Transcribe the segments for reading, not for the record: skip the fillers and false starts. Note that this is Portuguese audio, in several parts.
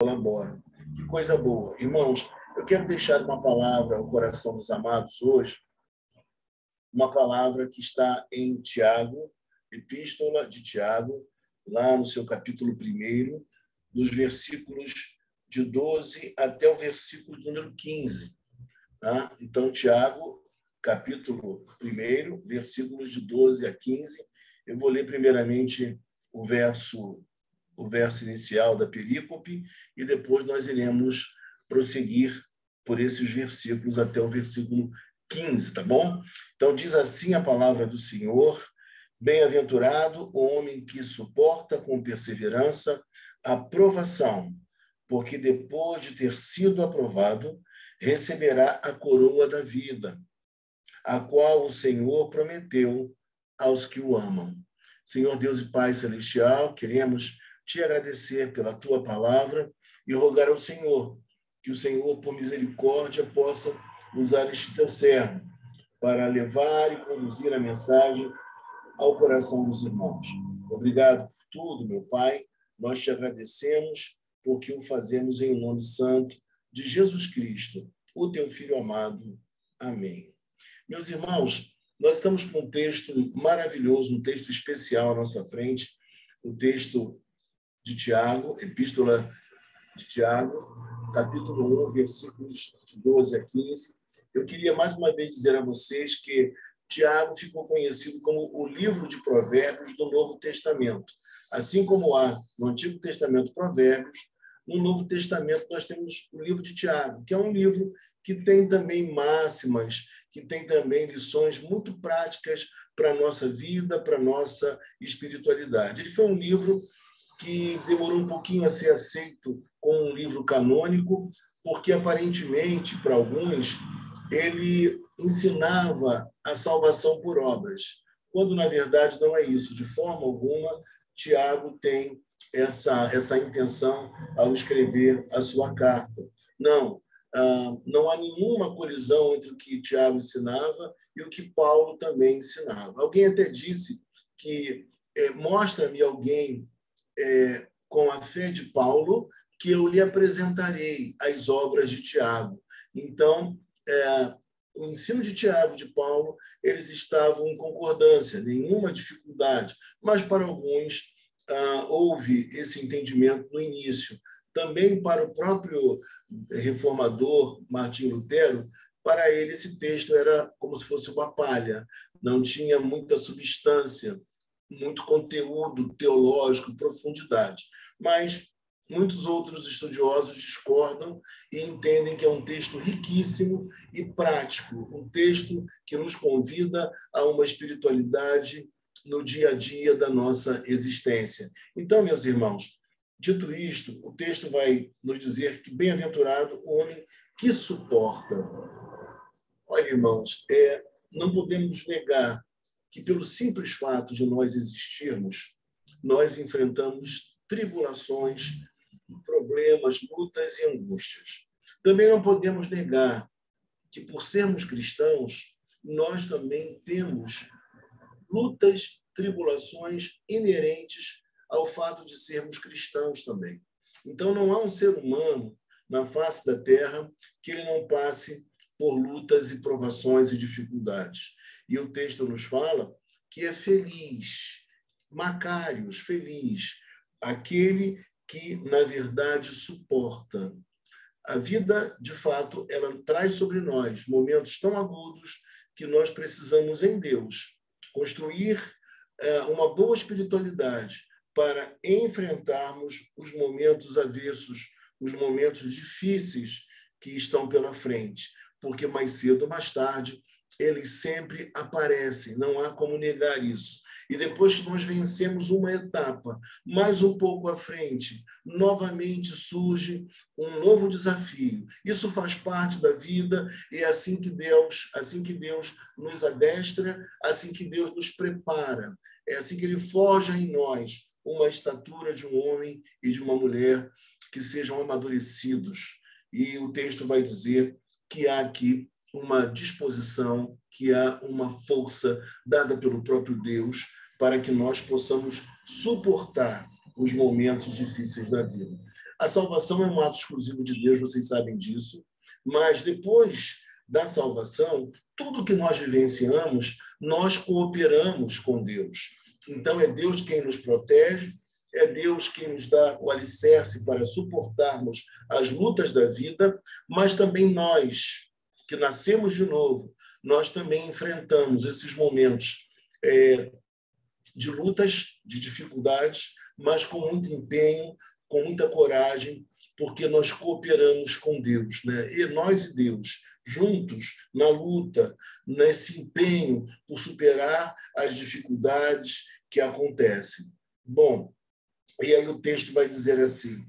colaboram. Que coisa boa. Irmãos, eu quero deixar uma palavra ao coração dos amados hoje, uma palavra que está em Tiago, Epístola de Tiago, lá no seu capítulo 1, nos versículos de 12 até o versículo número 15. Tá? Então, Tiago, capítulo 1, versículos de 12 a 15. Eu vou ler primeiramente o verso inicial da perícope e depois nós iremos prosseguir por esses versículos até o versículo 15, tá bom? Então, diz assim a palavra do Senhor: bem-aventurado o homem que suporta com perseverança a provação, porque depois de ter sido aprovado, receberá a coroa da vida, a qual o Senhor prometeu aos que o amam. Senhor Deus e Pai Celestial, queremos te agradecer pela tua palavra e rogar ao Senhor que o Senhor, por misericórdia, possa usar este teu servo para levar e conduzir a mensagem ao coração dos irmãos. Obrigado por tudo, meu Pai. Nós te agradecemos porque o fazemos em nome santo de Jesus Cristo, o teu Filho amado. Amém. Meus irmãos, nós estamos com um texto maravilhoso, um texto especial à nossa frente, o texto de Tiago, Epístola de Tiago, capítulo 1, versículos de 12 a 15. Eu queria mais uma vez dizer a vocês que Tiago ficou conhecido como o livro de Provérbios do Novo Testamento. Assim como há no Antigo Testamento Provérbios, no Novo Testamento nós temos o livro de Tiago, que é um livro que tem também máximas, que tem também lições muito práticas para a nossa vida, para a nossa espiritualidade. Ele foi um livro que demorou um pouquinho a ser aceito como um livro canônico, porque aparentemente, para alguns, ele ensinava a salvação por obras, quando na verdade não é isso. De forma alguma, Tiago tem essa intenção ao escrever a sua carta. Não há nenhuma colisão entre o que Tiago ensinava e o que Paulo também ensinava. Alguém até disse que mostra-me alguém com a fé de Paulo, que eu lhe apresentarei as obras de Tiago. Então, o ensino de Tiago e de Paulo, eles estavam em concordância, nenhuma dificuldade, mas para alguns houve esse entendimento no início. Também para o próprio reformador Martinho Lutero, para ele esse texto era como se fosse uma palha, não tinha muita substância, muito conteúdo teológico, profundidade. Mas muitos outros estudiosos discordam e entendem que é um texto riquíssimo e prático, um texto que nos convida a uma espiritualidade no dia a dia da nossa existência. Então, meus irmãos, dito isto, o texto vai nos dizer que bem-aventurado o homem que suporta. Olha, irmãos, não podemos negar que, pelo simples fato de nós existirmos, nós enfrentamos tribulações, problemas, lutas e angústias. Também não podemos negar que, por sermos cristãos, nós também temos lutas, tribulações inerentes ao fato de sermos cristãos também. Então, não há um ser humano na face da terra que ele não passe por lutas e provações e dificuldades. E o texto nos fala que é feliz, Macários, feliz, aquele que, na verdade, suporta. A vida, de fato, ela traz sobre nós momentos tão agudos que nós precisamos, em Deus, construir uma boa espiritualidade para enfrentarmos os momentos avessos, os momentos difíceis que estão pela frente, porque mais cedo ou mais tarde eles sempre aparecem, não há como negar isso. E depois que nós vencemos uma etapa, mais um pouco à frente, novamente surge um novo desafio. Isso faz parte da vida e é assim que Deus nos adestra, assim que Deus nos prepara, é assim que Ele forja em nós uma estatura de um homem e de uma mulher que sejam amadurecidos. E o texto vai dizer que há aqui uma disposição, que há uma força dada pelo próprio Deus para que nós possamos suportar os momentos difíceis da vida. A salvação é um ato exclusivo de Deus, vocês sabem disso, mas depois da salvação, tudo que nós vivenciamos, nós cooperamos com Deus. Então, é Deus quem nos protege, é Deus quem nos dá o alicerce para suportarmos as lutas da vida, mas também nós, que nascemos de novo, nós também enfrentamos esses momentos de lutas, de dificuldades, mas com muito empenho, com muita coragem, porque nós cooperamos com Deus, né? E nós e Deus, juntos, na luta, nesse empenho por superar as dificuldades que acontecem. Bom, e aí o texto vai dizer assim,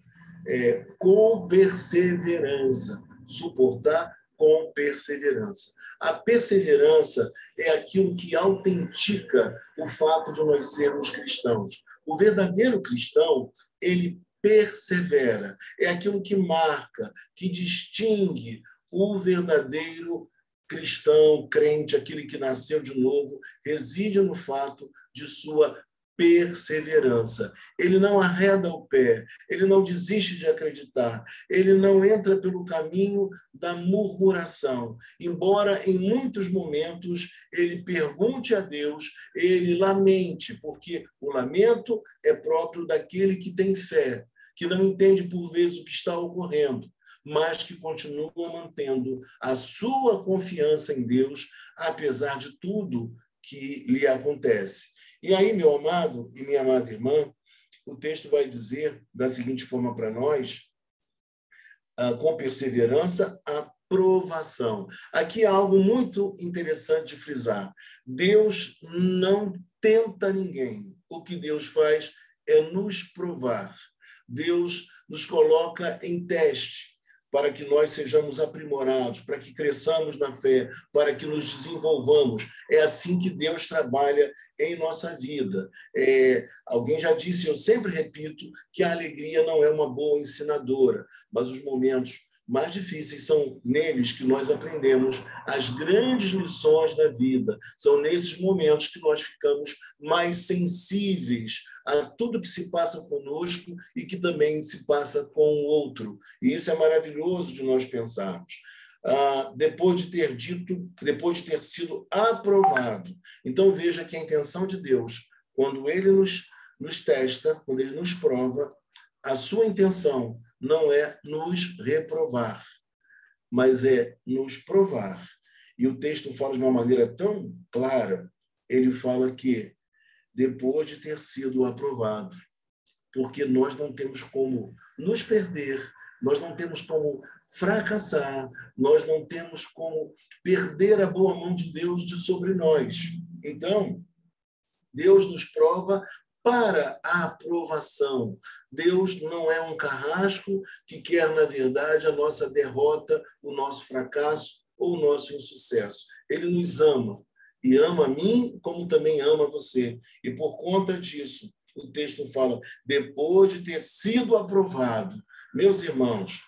com perseverança, suportar com perseverança. A perseverança é aquilo que autentica o fato de nós sermos cristãos. O verdadeiro cristão, ele persevera. É aquilo que marca, que distingue o verdadeiro cristão, crente, aquele que nasceu de novo, reside no fato de sua perseverança. Ele não arreda o pé, ele não desiste de acreditar, ele não entra pelo caminho da murmuração. Embora em muitos momentos ele pergunte a Deus, ele lamente, porque o lamento é próprio daquele que tem fé, que não entende por vezes o que está ocorrendo, mas que continua mantendo a sua confiança em Deus, apesar de tudo que lhe acontece. E aí, meu amado e minha amada irmã, o texto vai dizer da seguinte forma para nós, com perseverança, a provação. Aqui há algo muito interessante de frisar. Deus não tenta ninguém. O que Deus faz é nos provar. Deus nos coloca em teste para que nós sejamos aprimorados, para que cresçamos na fé, para que nos desenvolvamos. É assim que Deus trabalha em nossa vida. Alguém já disse, eu sempre repito, que a alegria não é uma boa ensinadora, mas os momentos mais difíceis são neles que nós aprendemos as grandes lições da vida. São nesses momentos que nós ficamos mais sensíveis a tudo que se passa conosco e que também se passa com o outro. E isso é maravilhoso de nós pensarmos. Depois de ter sido aprovado. Então, veja que a intenção de Deus, quando Ele nos testa, quando Ele nos prova, a sua intenção não é nos reprovar, mas é nos provar. E o texto fala de uma maneira tão clara, ele fala que depois de ter sido aprovado, porque nós não temos como nos perder, nós não temos como fracassar, nós não temos como perder a boa mão de Deus de sobre nós. Então, Deus nos prova para a aprovação. Deus não é um carrasco que quer, na verdade, a nossa derrota, o nosso fracasso ou o nosso insucesso. Ele nos ama, e ama a mim como também ama você. E por conta disso, o texto fala, depois de ter sido aprovado, meus irmãos,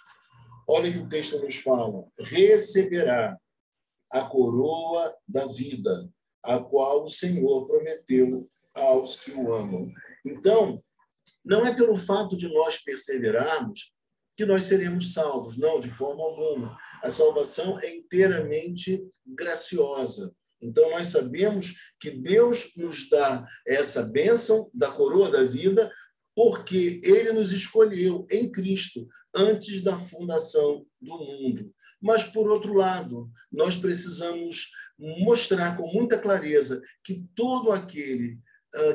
olha que o texto nos fala, receberá a coroa da vida, a qual o Senhor prometeu aos que o amam. Então, não é pelo fato de nós perseverarmos que nós seremos salvos, não, de forma alguma. A salvação é inteiramente graciosa. Então, nós sabemos que Deus nos dá essa bênção da coroa da vida porque Ele nos escolheu em Cristo antes da fundação do mundo. Mas, por outro lado, nós precisamos mostrar com muita clareza que todo aquele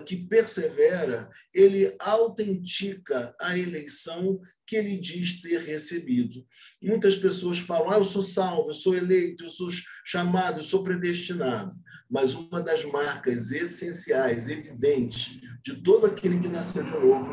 que persevera, ele autentica a eleição que ele diz ter recebido. Muitas pessoas falam, eu sou salvo, eu sou eleito, eu sou chamado, eu sou predestinado. Mas uma das marcas essenciais, evidentes, de todo aquele que nasceu de novo,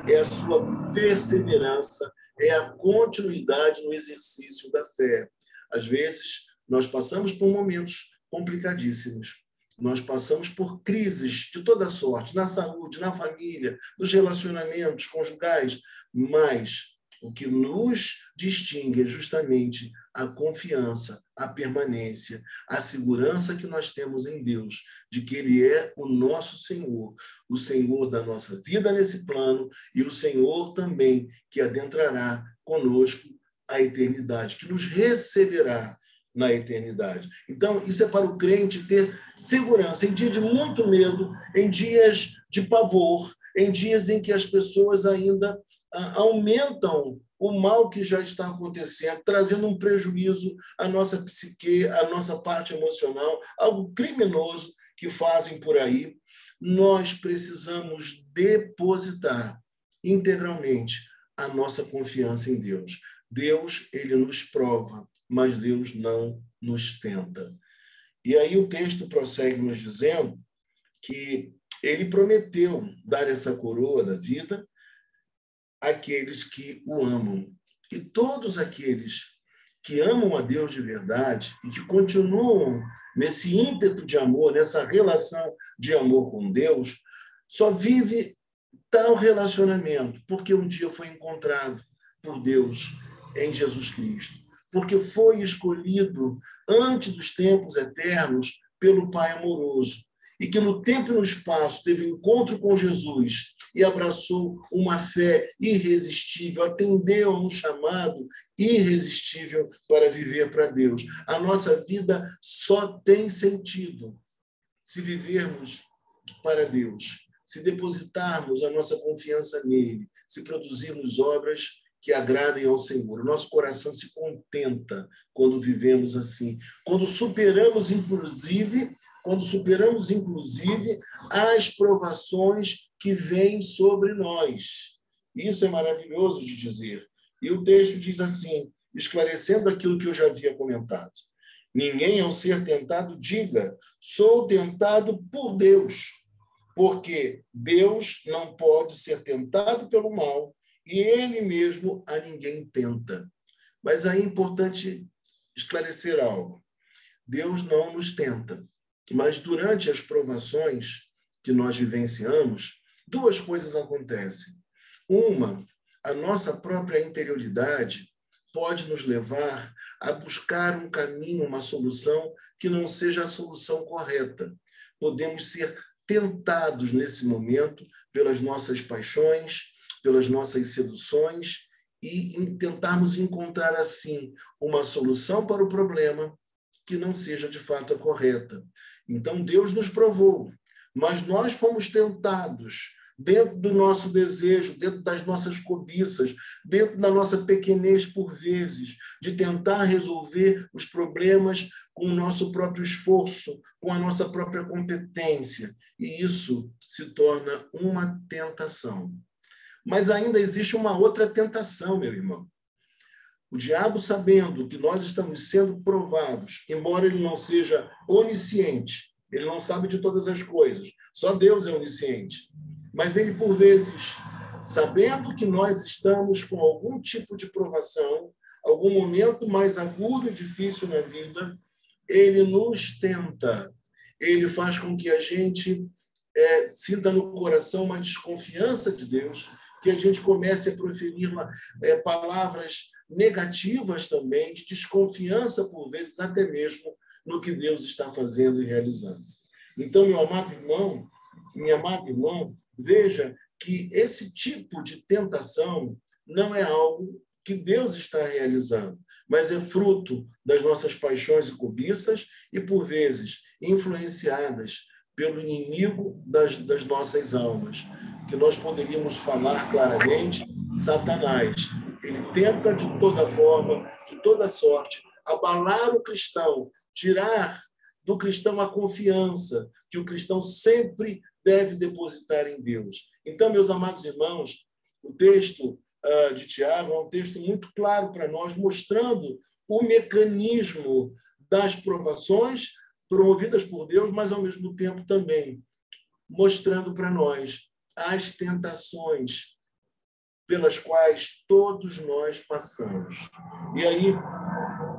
é a sua perseverança, é a continuidade no exercício da fé. Às vezes, nós passamos por momentos complicadíssimos. Nós passamos por crises de toda sorte, na saúde, na família, nos relacionamentos conjugais, mas O que nos distingue é justamente a confiança, a permanência, a segurança que nós temos em Deus, de que Ele é o nosso Senhor, o Senhor da nossa vida nesse plano e o Senhor também que adentrará conosco a eternidade, que nos receberá na eternidade. Então, isso é para o crente ter segurança em dias de muito medo, em dias de pavor, em dias em que as pessoas ainda aumentam o mal que já está acontecendo, trazendo um prejuízo à nossa psique, à nossa parte emocional, algo criminoso que fazem por aí. Nós precisamos depositar integralmente a nossa confiança em Deus. Deus, ele nos prova, mas Deus não nos tenta. E aí o texto prossegue nos dizendo que ele prometeu dar essa coroa da vida àqueles que o amam. E todos aqueles que amam a Deus de verdade e que continuam nesse ímpeto de amor, nessa relação de amor com Deus, só vive tal relacionamento porque um dia foi encontrado por Deus em Jesus Cristo, porque foi escolhido antes dos tempos eternos pelo Pai amoroso, e que no tempo e no espaço teve encontro com Jesus e abraçou uma fé irresistível, atendeu a um chamado irresistível para viver para Deus. A nossa vida só tem sentido se vivermos para Deus, se depositarmos a nossa confiança nele, se produzirmos obras que agradem ao Senhor. O nosso coração se contenta quando vivemos assim, quando superamos inclusive as provações que vêm sobre nós. Isso é maravilhoso de dizer. E o texto diz assim, esclarecendo aquilo que eu já havia comentado: ninguém, ao ser tentado, diga, sou tentado por Deus, porque Deus não pode ser tentado pelo mal, e ele mesmo a ninguém tenta. Mas aí é importante esclarecer algo. Deus não nos tenta, mas durante as provações que nós vivenciamos, duas coisas acontecem. Uma, a nossa própria interioridade pode nos levar a buscar um caminho, uma solução que não seja a solução correta. Podemos ser tentados nesse momento pelas nossas paixões, pelas nossas seduções e tentarmos encontrar, assim, uma solução para o problema que não seja, de fato, a correta. Então, Deus nos provou, mas nós fomos tentados dentro do nosso desejo, dentro das nossas cobiças, dentro da nossa pequenez, por vezes, de tentar resolver os problemas com o nosso próprio esforço, com a nossa própria competência. E isso se torna uma tentação. Mas ainda existe uma outra tentação, meu irmão. O diabo, sabendo que nós estamos sendo provados, embora ele não seja onisciente, ele não sabe de todas as coisas, só Deus é onisciente. Mas ele, por vezes, sabendo que nós estamos com algum tipo de provação, algum momento mais agudo e difícil na vida, ele nos tenta. Ele faz com que a gente sinta no coração uma desconfiança de Deus, que a gente comece a proferir palavras negativas também, de desconfiança, por vezes, até mesmo no que Deus está fazendo e realizando. Então, meu amado irmão, minha amada irmã, veja que esse tipo de tentação não é algo que Deus está realizando, mas é fruto das nossas paixões e cobiças e, por vezes, influenciadas pelo inimigo das nossas almas, que nós poderíamos falar claramente, Satanás. Ele tenta de toda forma, de toda sorte, abalar o cristão, tirar do cristão a confiança que o cristão sempre deve depositar em Deus. Então, meus amados irmãos, o texto de Tiago é um texto muito claro para nós, mostrando o mecanismo das provações promovidas por Deus, mas, ao mesmo tempo, também mostrando para nós as tentações pelas quais todos nós passamos. E aí,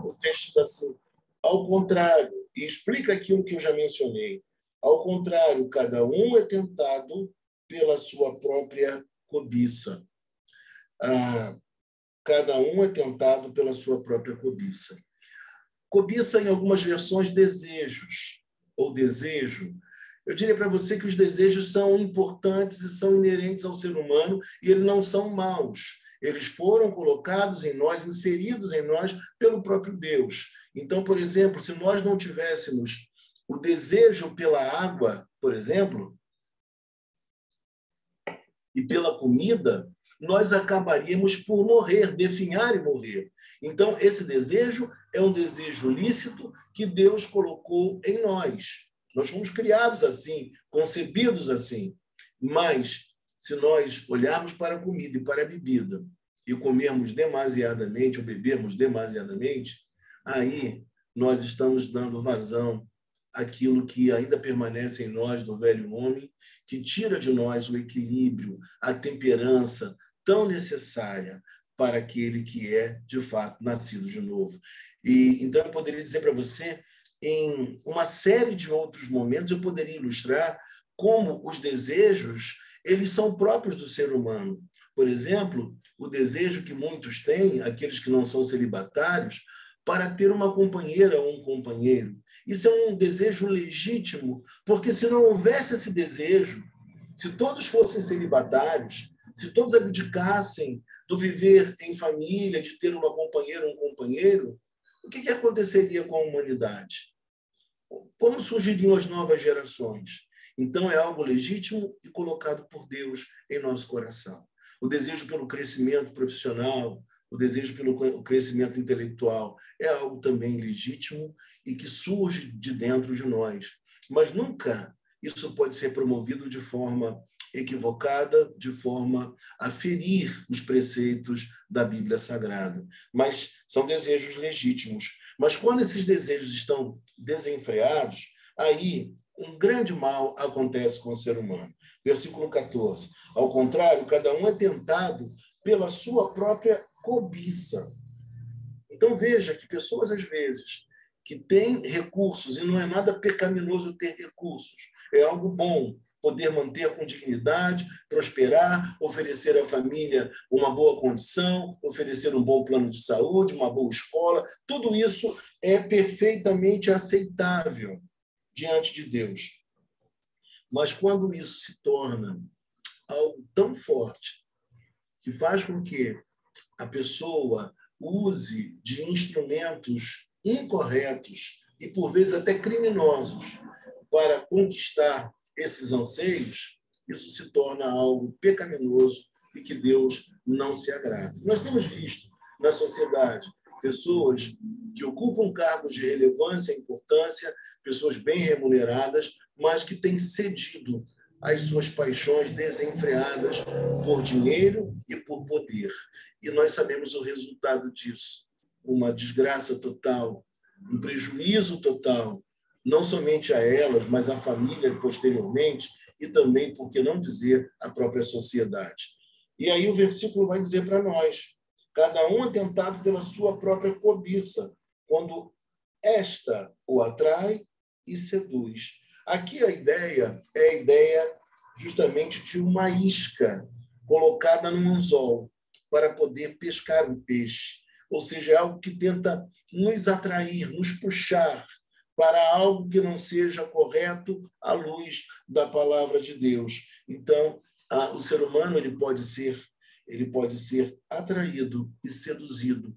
o texto diz assim, ao contrário, e explica aquilo que eu já mencionei, ao contrário, cada um é tentado pela sua própria cobiça. cada um é tentado pela sua própria cobiça. Cobiça, em algumas versões, desejos, ou desejo. Eu diria para você que os desejos são importantes e são inerentes ao ser humano, e eles não são maus. Eles foram colocados em nós, inseridos em nós pelo próprio Deus. Então, por exemplo, se nós não tivéssemos o desejo pela água, por exemplo, e pela comida, nós acabaríamos por morrer, definhar e morrer. Então, esse desejo é um desejo lícito que Deus colocou em nós. Nós fomos criados assim, concebidos assim. Mas, se nós olharmos para a comida e para a bebida e comermos demasiadamente ou bebermos demasiadamente, aí nós estamos dando vazão àquilo que ainda permanece em nós do velho homem, que tira de nós o equilíbrio, a temperança tão necessária para aquele que é, de fato, nascido de novo. E então eu poderia dizer para você, em uma série de outros momentos, eu poderia ilustrar como os desejos, eles são próprios do ser humano. Por exemplo, o desejo que muitos têm, aqueles que não são celibatários, para ter uma companheira ou um companheiro. Isso é um desejo legítimo, porque se não houvesse esse desejo, se todos fossem celibatários, se todos abdicassem do viver em família, de ter uma companheira ou um companheiro, o que aconteceria com a humanidade? Como surgiriam as novas gerações? Então, é algo legítimo e colocado por Deus em nosso coração. O desejo pelo crescimento profissional, o desejo pelo crescimento intelectual é algo também legítimo e que surge de dentro de nós. Mas nunca isso pode ser promovido de forma equivocada, de forma a ferir os preceitos da Bíblia Sagrada. Mas são desejos legítimos. Mas quando esses desejos estão desenfreados, aí um grande mal acontece com o ser humano. Versículo 14. Ao contrário, cada um é tentado pela sua própria cobiça. Então veja que pessoas, às vezes, que têm recursos, e não é nada pecaminoso ter recursos, é algo bom poder manter com dignidade, prosperar, oferecer à família uma boa condição, oferecer um bom plano de saúde, uma boa escola, tudo isso é perfeitamente aceitável diante de Deus. Mas quando isso se torna algo tão forte que faz com que a pessoa use de instrumentos incorretos e, por vezes, até criminosos para conquistar esses anseios, isso se torna algo pecaminoso e que Deus não se agrada. Nós temos visto na sociedade pessoas que ocupam cargos de relevância e importância, pessoas bem remuneradas, mas que têm cedido às suas paixões desenfreadas por dinheiro e por poder. E nós sabemos o resultado disso: uma desgraça total, um prejuízo total, não somente a elas, mas à família posteriormente, e também, por que não dizer, à própria sociedade. E aí o versículo vai dizer para nós: cada um é tentado pela sua própria cobiça, quando esta o atrai e seduz. Aqui a ideia é a ideia justamente de uma isca colocada num anzol para poder pescar um peixe. Ou seja, é algo que tenta nos atrair, nos puxar para algo que não seja correto à luz da palavra de Deus. Então, o ser humano ele pode ser atraído e seduzido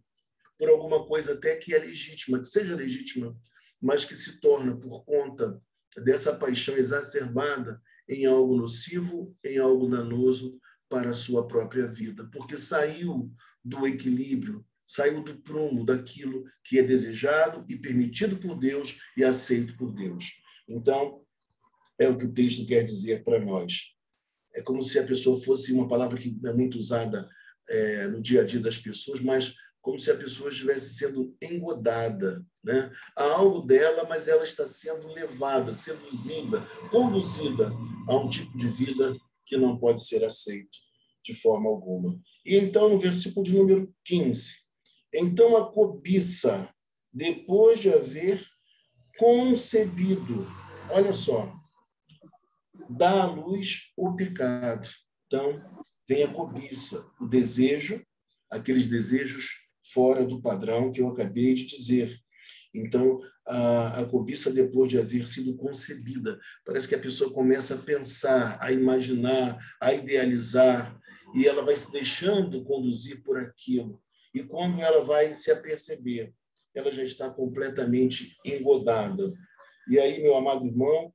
por alguma coisa até que é legítima, que seja legítima, mas que se torna, por conta dessa paixão exacerbada, em algo nocivo, em algo danoso para a sua própria vida, porque saiu do equilíbrio, saiu do prumo daquilo que é desejado e permitido por Deus e aceito por Deus. Então, é o que o texto quer dizer para nós. É como se a pessoa fosse uma palavra que é muito usada no dia a dia das pessoas, mas como se a pessoa estivesse sendo engodada, né? Há algo dela, mas ela está sendo levada, seduzida, conduzida a um tipo de vida que não pode ser aceito de forma alguma. E então, no versículo de número 15, então a cobiça, depois de haver concebido, olha só, dá à luz o pecado. Então, vem a cobiça, o desejo, aqueles desejos fora do padrão que eu acabei de dizer. Então, a cobiça, depois de haver sido concebida, parece que a pessoa começa a pensar, a imaginar, a idealizar, e ela vai se deixando conduzir por aquilo. E quando ela vai se aperceber, ela já está completamente engodada. E aí, meu amado irmão,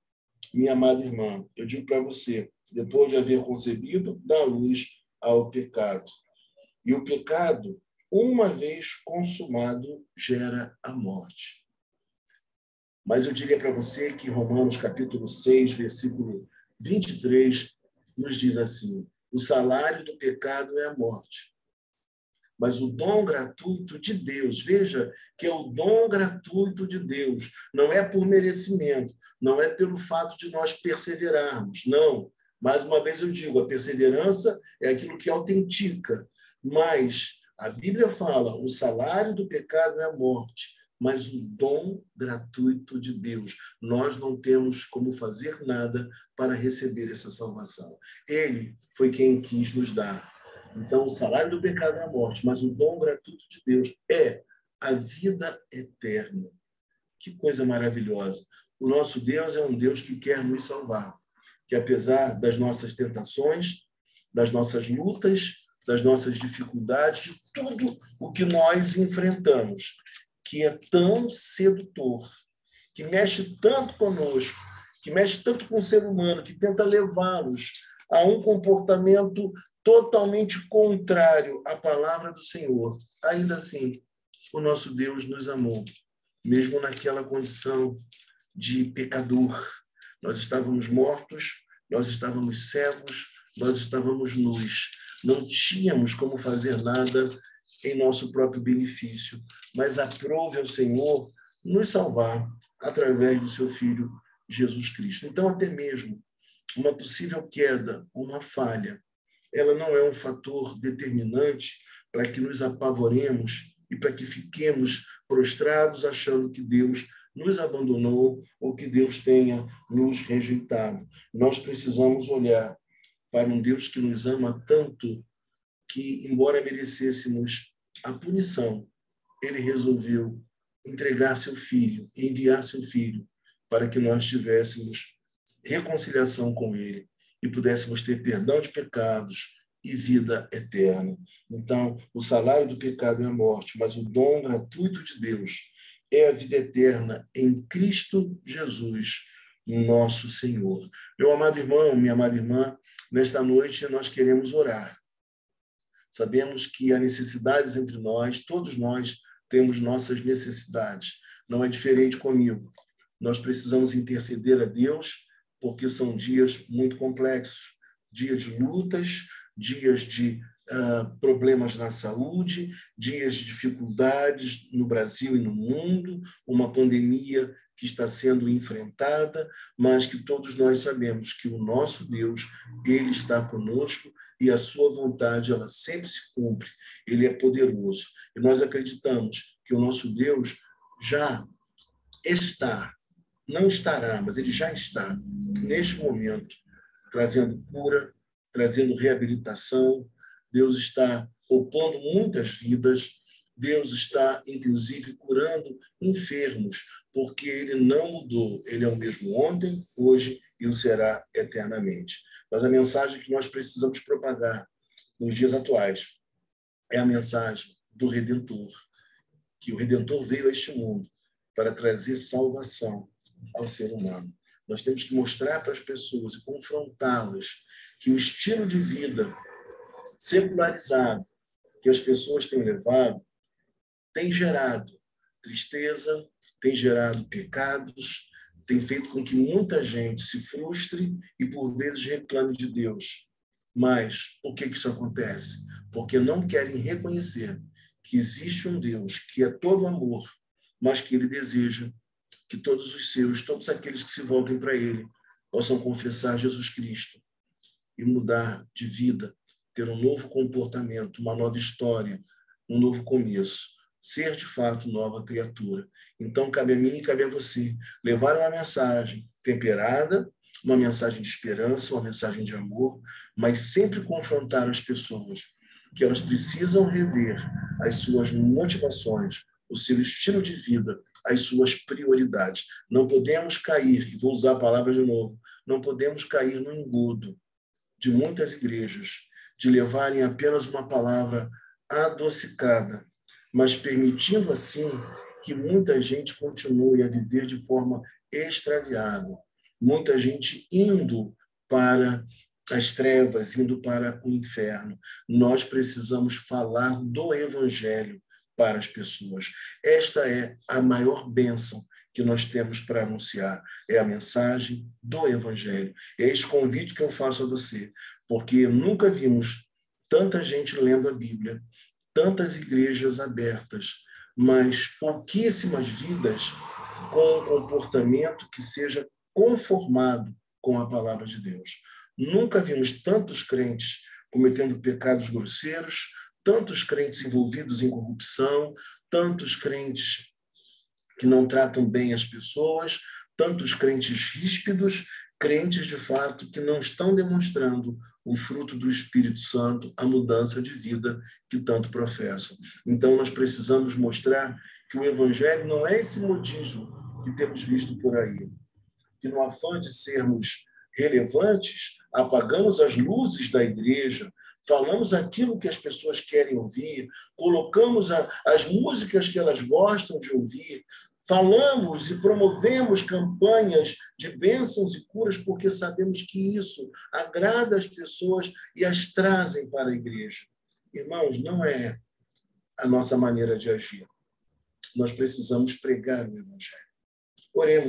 minha amada irmã, eu digo para você, depois de haver concebido, dá luz ao pecado. E o pecado, uma vez consumado, gera a morte. Mas eu diria para você que Romanos capítulo 6, versículo 23, nos diz assim: o salário do pecado é a morte. Mas o dom gratuito de Deus, veja que é o dom gratuito de Deus, não é por merecimento, não é pelo fato de nós perseverarmos, não. Mais uma vez eu digo, a perseverança é aquilo que autentica, mas a Bíblia fala, o salário do pecado é a morte, mas o dom gratuito de Deus. Nós não temos como fazer nada para receber essa salvação. Ele foi quem quis nos dar. Então, o salário do pecado é a morte, mas o dom gratuito de Deus é a vida eterna. Que coisa maravilhosa. O nosso Deus é um Deus que quer nos salvar, que apesar das nossas tentações, das nossas lutas, das nossas dificuldades, de tudo o que nós enfrentamos, que é tão sedutor, que mexe tanto conosco, que mexe tanto com o ser humano, que tenta levá-los a um comportamento totalmente contrário à palavra do Senhor. Ainda assim, o nosso Deus nos amou, mesmo naquela condição de pecador. Nós estávamos mortos, nós estávamos cegos, nós estávamos nus. Não tínhamos como fazer nada em nosso próprio benefício, mas aprove ao Senhor nos salvar através do seu Filho Jesus Cristo. Então, até mesmo uma possível queda, uma falha, ela não é um fator determinante para que nos apavoremos e para que fiquemos prostrados achando que Deus nos abandonou ou que Deus tenha nos rejeitado. Nós precisamos olhar para um Deus que nos ama tanto que, embora merecêssemos a punição, ele resolveu entregar seu filho, enviar seu filho, para que nós tivéssemos reconciliação com ele e pudéssemos ter perdão de pecados e vida eterna. Então, o salário do pecado é a morte, mas o dom gratuito de Deus é a vida eterna em Cristo Jesus, nosso Senhor. Meu amado irmão, minha amada irmã, nesta noite nós queremos orar. Sabemos que há necessidades entre nós, todos nós temos nossas necessidades. Não é diferente comigo. Nós precisamos interceder a Deus, porque são dias muito complexos, dias de lutas, dias de problemas na saúde, dias de dificuldades no Brasil e no mundo, uma pandemia que está sendo enfrentada, mas que todos nós sabemos que o nosso Deus, ele está conosco e a sua vontade, ela sempre se cumpre. Ele é poderoso. E nós acreditamos que o nosso Deus já está, não estará, mas ele já está, neste momento, trazendo cura, trazendo reabilitação. Deus está poupando muitas vidas. Deus está, inclusive, curando enfermos, porque ele não mudou. Ele é o mesmo ontem, hoje e o será eternamente. Mas a mensagem que nós precisamos propagar nos dias atuais é a mensagem do Redentor, que o Redentor veio a este mundo para trazer salvação ao ser humano. Nós temos que mostrar para as pessoas e confrontá-las que o estilo de vida secularizado que as pessoas têm levado tem gerado tristeza, tem gerado pecados, tem feito com que muita gente se frustre e, por vezes, reclame de Deus. Mas por que isso acontece? Porque não querem reconhecer que existe um Deus que é todo amor, mas que ele deseja que todos os seus, todos aqueles que se voltem para ele, possam confessar Jesus Cristo e mudar de vida, ter um novo comportamento, uma nova história, um novo começo, ser de fato nova criatura. Então, cabe a mim e cabe a você levar uma mensagem temperada, uma mensagem de esperança, uma mensagem de amor, mas sempre confrontar as pessoas que elas precisam rever as suas motivações, o seu estilo de vida, as suas prioridades. Não podemos cair, e vou usar a palavra de novo, não podemos cair no engodo de muitas igrejas, de levarem apenas uma palavra adocicada, mas permitindo assim que muita gente continue a viver de forma extraviada, muita gente indo para as trevas, indo para o inferno. Nós precisamos falar do Evangelho para as pessoas. Esta é a maior bênção que nós temos para anunciar, é a mensagem do Evangelho. É esse convite que eu faço a você, porque nunca vimos tanta gente lendo a Bíblia, tantas igrejas abertas, mas pouquíssimas vidas com um comportamento que seja conformado com a palavra de Deus. Nunca vimos tantos crentes cometendo pecados grosseiros, tantos crentes envolvidos em corrupção, tantos crentes que não tratam bem as pessoas, tantos crentes ríspidos, crentes, de fato, que não estão demonstrando o fruto do Espírito Santo, a mudança de vida que tanto professam. Então, nós precisamos mostrar que o Evangelho não é esse modismo que temos visto por aí, que no afã de sermos relevantes, apagamos as luzes da igreja, falamos aquilo que as pessoas querem ouvir, colocamos as músicas que elas gostam de ouvir, falamos e promovemos campanhas de bênçãos e curas porque sabemos que isso agrada as pessoas e as trazem para a igreja. Irmãos, não é a nossa maneira de agir. Nós precisamos pregar o Evangelho. Oremos.